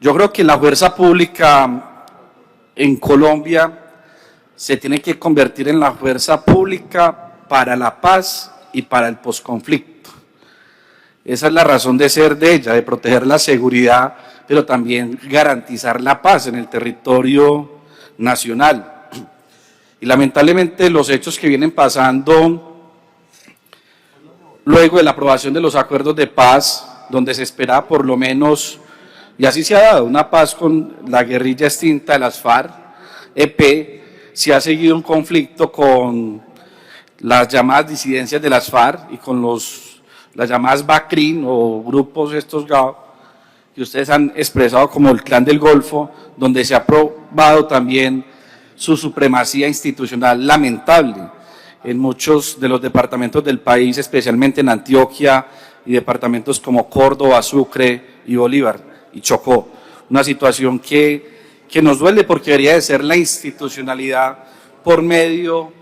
Yo creo que la fuerza pública en Colombia se tiene que convertir en la fuerza pública para la paz y para el posconflicto. Esa es la razón de ser de ella, de proteger la seguridad, pero también garantizar la paz en el territorio nacional. Y lamentablemente los hechos que vienen pasando luego de la aprobación de los acuerdos de paz, donde se esperaba por lo menos, y así se ha dado, una paz con la guerrilla extinta de las FARC-EP, se ha seguido un conflicto con las llamadas disidencias de las FARC y con las llamadas BACRIN o grupos estos que ustedes han expresado como el Clan del Golfo, donde se ha probado también su supremacía institucional lamentable en muchos de los departamentos del país, especialmente en Antioquia y departamentos como Córdoba, Sucre y Bolívar y Chocó. Una situación que nos duele porque debería de ser la institucionalidad por medio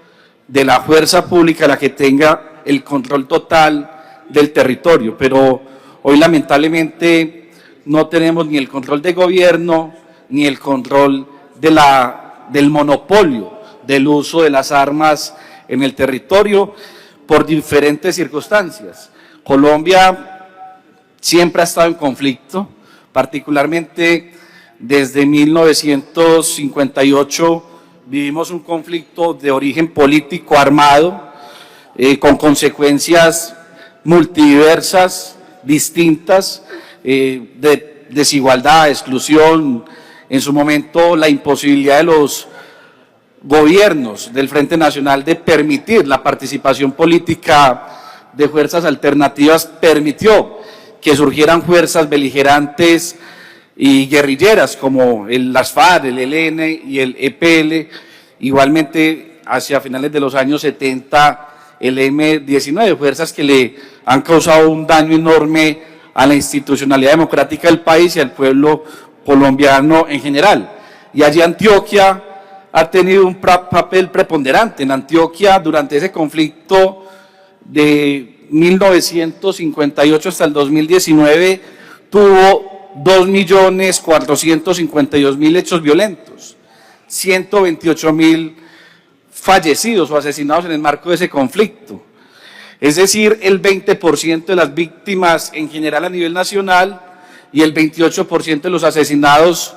de la fuerza pública la que tenga el control total del territorio, pero hoy lamentablemente no tenemos ni el control de gobierno ni el control del monopolio del uso de las armas en el territorio por diferentes circunstancias. Colombia siempre ha estado en conflicto, particularmente desde 1958 vivimos un conflicto de origen político armado, con consecuencias multiversas, distintas, de desigualdad, exclusión, en su momento la imposibilidad de los gobiernos del Frente Nacional de permitir la participación política de fuerzas alternativas, permitió que surgieran fuerzas beligerantes y guerrilleras como las FARC, el ELN y el EPL, igualmente hacia finales de los años 70 el M-19, fuerzas que le han causado un daño enorme a la institucionalidad democrática del país y al pueblo colombiano en general. Y allí Antioquia ha tenido un papel preponderante. En Antioquia, durante ese conflicto de 1958 hasta el 2019, tuvo 2.452.000 hechos violentos, 128.000 fallecidos o asesinados en el marco de ese conflicto. Es decir, el 20% de las víctimas en general a nivel nacional y el 28% de los asesinados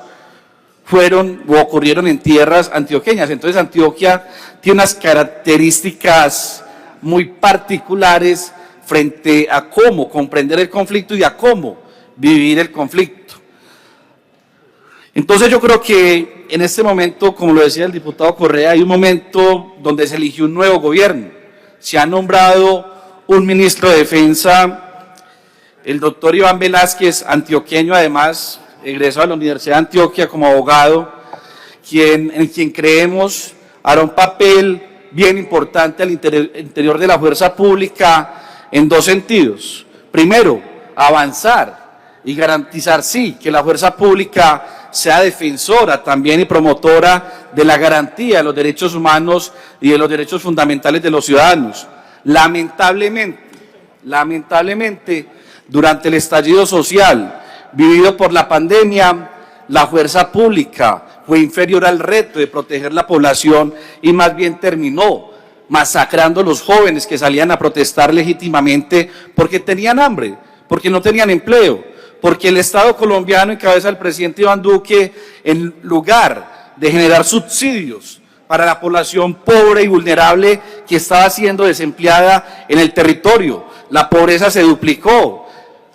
fueron o ocurrieron en tierras antioqueñas. Entonces Antioquia tiene unas características muy particulares frente a cómo comprender el conflicto y a cómo vivir el conflicto. Entonces yo creo que en este momento, como lo decía el diputado Correa, hay un momento donde se eligió un nuevo gobierno. Se ha nombrado un ministro de Defensa, el doctor Iván Velázquez, antioqueño además, egresado de la Universidad de Antioquia como abogado, en quien creemos hará un papel bien importante al interior de la fuerza pública en dos sentidos. Primero, avanzar y garantizar, sí, que la fuerza pública sea defensora también y promotora de la garantía de los derechos humanos y de los derechos fundamentales de los ciudadanos. Lamentablemente, durante el estallido social vivido por la pandemia, la fuerza pública fue inferior al reto de proteger la población y más bien terminó masacrando a los jóvenes que salían a protestar legítimamente porque tenían hambre, porque no tenían empleo, porque el Estado colombiano, en cabeza del presidente Iván Duque, en lugar de generar subsidios para la población pobre y vulnerable que estaba siendo desempleada en el territorio, la pobreza se duplicó,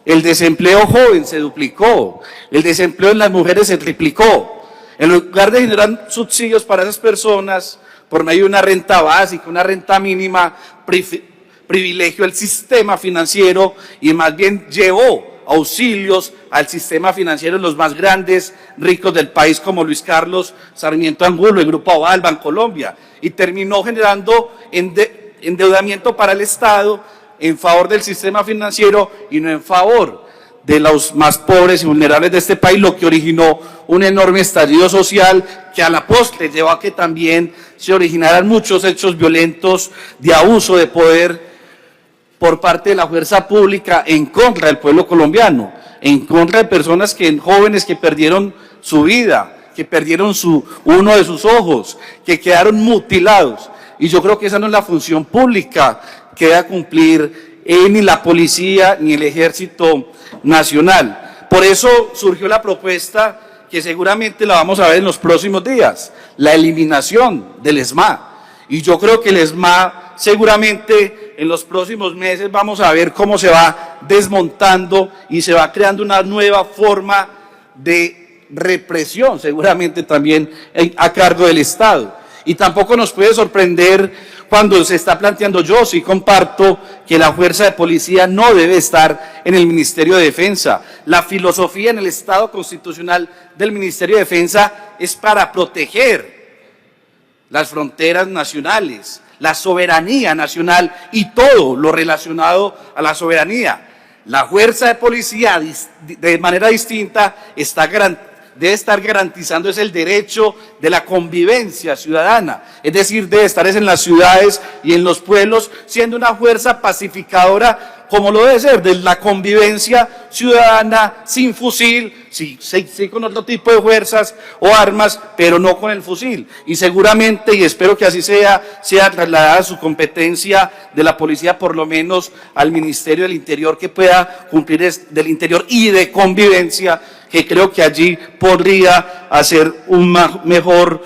el desempleo joven se duplicó, el desempleo en las mujeres se triplicó. En lugar de generar subsidios para esas personas, por medio de una renta básica, una renta mínima, privilegió el sistema financiero y más bien llevó auxilios al sistema financiero de los más grandes ricos del país como Luis Carlos Sarmiento Angulo, el Grupo Aval, Bancolombia, y terminó generando endeudamiento para el Estado en favor del sistema financiero y no en favor de los más pobres y vulnerables de este país, lo que originó un enorme estallido social que a la postre llevó a que también se originaran muchos hechos violentos de abuso de poder por parte de la fuerza pública en contra del pueblo colombiano, en contra de personas jóvenes que perdieron su vida, que perdieron uno de sus ojos, que quedaron mutilados. Y yo creo que esa no es la función pública que debe cumplir ni la policía ni el Ejército Nacional. Por eso surgió la propuesta que seguramente la vamos a ver en los próximos días, la eliminación del ESMAD. Y yo creo que el ESMAD seguramente en los próximos meses vamos a ver cómo se va desmontando y se va creando una nueva forma de represión, seguramente también a cargo del Estado. Y tampoco nos puede sorprender cuando se está planteando, yo sí comparto que la fuerza de policía no debe estar en el Ministerio de Defensa. La filosofía en el Estado constitucional del Ministerio de Defensa es para proteger las fronteras nacionales, la soberanía nacional y todo lo relacionado a la soberanía. La fuerza de policía, de manera distinta, debe estar garantizando el derecho de la convivencia ciudadana, es decir, debe estar en las ciudades y en los pueblos, siendo una fuerza pacificadora, como lo debe ser, de la convivencia ciudadana, sin fusil, sí con otro tipo de fuerzas o armas, pero no con el fusil. Y seguramente, y espero que así sea trasladada su competencia de la policía, por lo menos al Ministerio del Interior, que pueda cumplir del Interior y de convivencia, que creo que allí podría hacer un mejor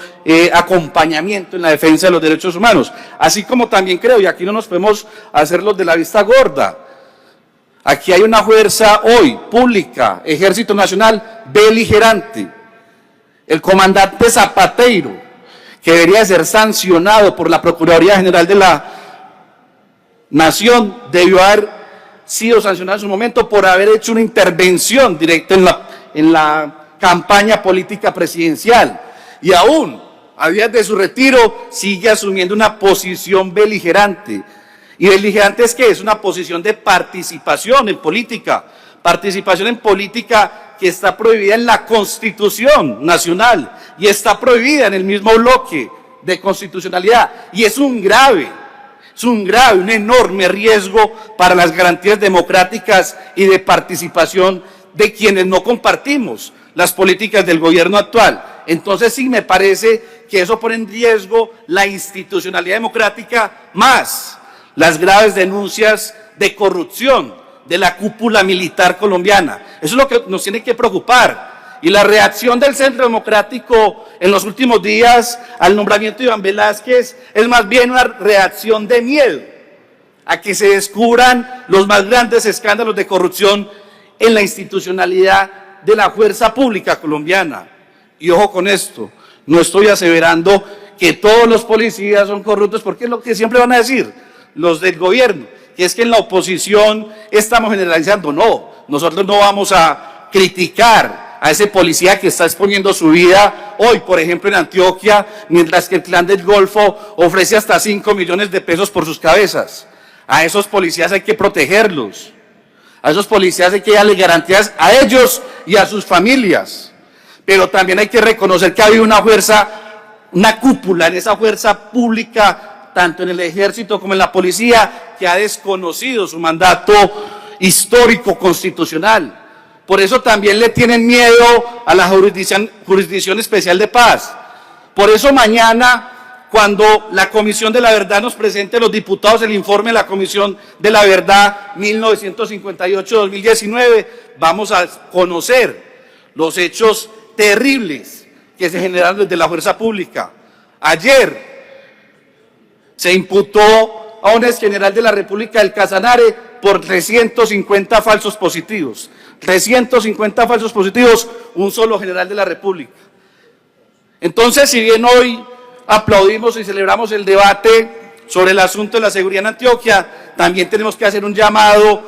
acompañamiento en la defensa de los derechos humanos. Así como también creo, y aquí no nos podemos hacer los de la vista gorda, aquí hay una fuerza hoy pública, Ejército Nacional, beligerante. El comandante Zapateiro, que debería ser sancionado por la Procuraduría General de la Nación, debió haber sido sancionado en su momento por haber hecho una intervención directa en la campaña política presidencial. Y aún, a días de su retiro, sigue asumiendo una posición beligerante. Y beligerante es que es una posición de participación en política que está prohibida en la Constitución Nacional y está prohibida en el mismo bloque de constitucionalidad. Y es un enorme riesgo para las garantías democráticas y de participación de quienes no compartimos las políticas del gobierno actual. Entonces sí me parece que eso pone en riesgo la institucionalidad democrática, más las graves denuncias de corrupción de la cúpula militar colombiana. Eso es lo que nos tiene que preocupar. Y la reacción del Centro Democrático en los últimos días al nombramiento de Iván Velázquez es más bien una reacción de miedo a que se descubran los más grandes escándalos de corrupción en la institucionalidad de la fuerza pública colombiana. Y ojo con esto, no estoy aseverando que todos los policías son corruptos, porque es lo que siempre van a decir los del gobierno, que es que en la oposición estamos generalizando. No, nosotros no vamos a criticar a ese policía que está exponiendo su vida hoy, por ejemplo, en Antioquia, mientras que el Clan del Golfo ofrece hasta 5 millones de pesos por sus cabezas. A esos policías hay que protegerlos. A esos policías hay que darle garantías a ellos y a sus familias. Pero también hay que reconocer que hay una fuerza, una cúpula en esa fuerza pública, tanto en el Ejército como en la policía, que ha desconocido su mandato histórico constitucional. Por eso también le tienen miedo a la Jurisdicción Especial de Paz. Por eso mañana, cuando la Comisión de la Verdad nos presente a los diputados el informe de la Comisión de la Verdad 1958-2019, vamos a conocer los hechos terribles que se generaron desde la fuerza pública. Ayer se imputó a un exgeneral de la República del Casanare por 350 falsos positivos. 350 falsos positivos, un solo general de la República. Entonces, si bien hoy aplaudimos y celebramos el debate sobre el asunto de la seguridad en Antioquia, también tenemos que hacer un llamado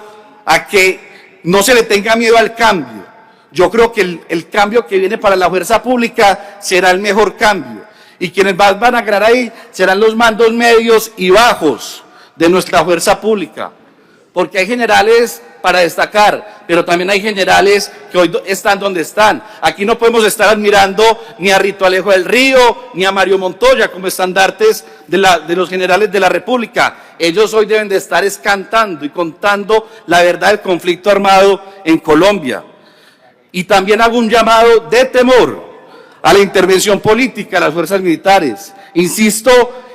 a que no se le tenga miedo al cambio. Yo creo que el cambio que viene para la fuerza pública será el mejor cambio. Y quienes más van a ganar ahí serán los mandos medios y bajos de nuestra fuerza pública. porque hay generales para destacar, pero también hay generales que hoy están donde están. Aquí no podemos estar admirando ni a Rito Alejo del Río, ni a Mario Montoya como estandartes de los generales de la República. Ellos hoy deben de estar cantando y contando la verdad del conflicto armado en Colombia. Y también hago un llamado de temor a la intervención política de las fuerzas militares. Insisto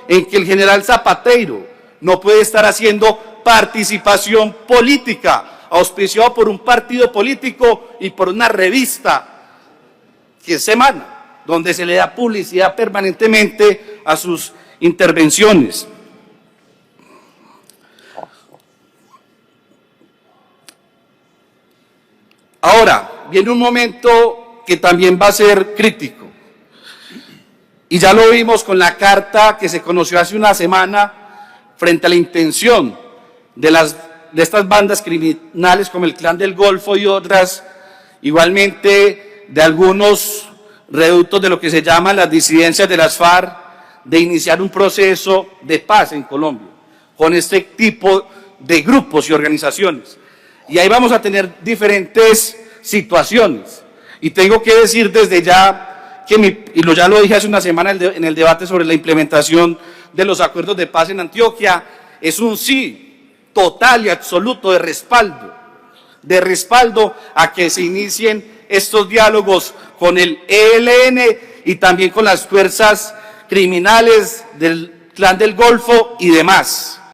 en que el general Zapateiro no puede estar haciendo participación política, auspiciado por un partido político y por una revista que es Semana, donde se le da publicidad permanentemente a sus intervenciones. Ahora, viene un momento que también va a ser crítico. Y ya lo vimos con la carta que se conoció hace una semana frente a la intención de estas bandas criminales como el Clan del Golfo y otras, igualmente de algunos reductos de lo que se llaman las disidencias de las FARC, de iniciar un proceso de paz en Colombia, con este tipo de grupos y organizaciones. Y ahí vamos a tener diferentes situaciones. Y tengo que decir desde ya, ya lo dije hace una semana en el debate sobre la implementación de los acuerdos de paz en Antioquia, es un sí total y absoluto de respaldo a que se inicien estos diálogos con el ELN y también con las fuerzas criminales del Clan del Golfo y demás.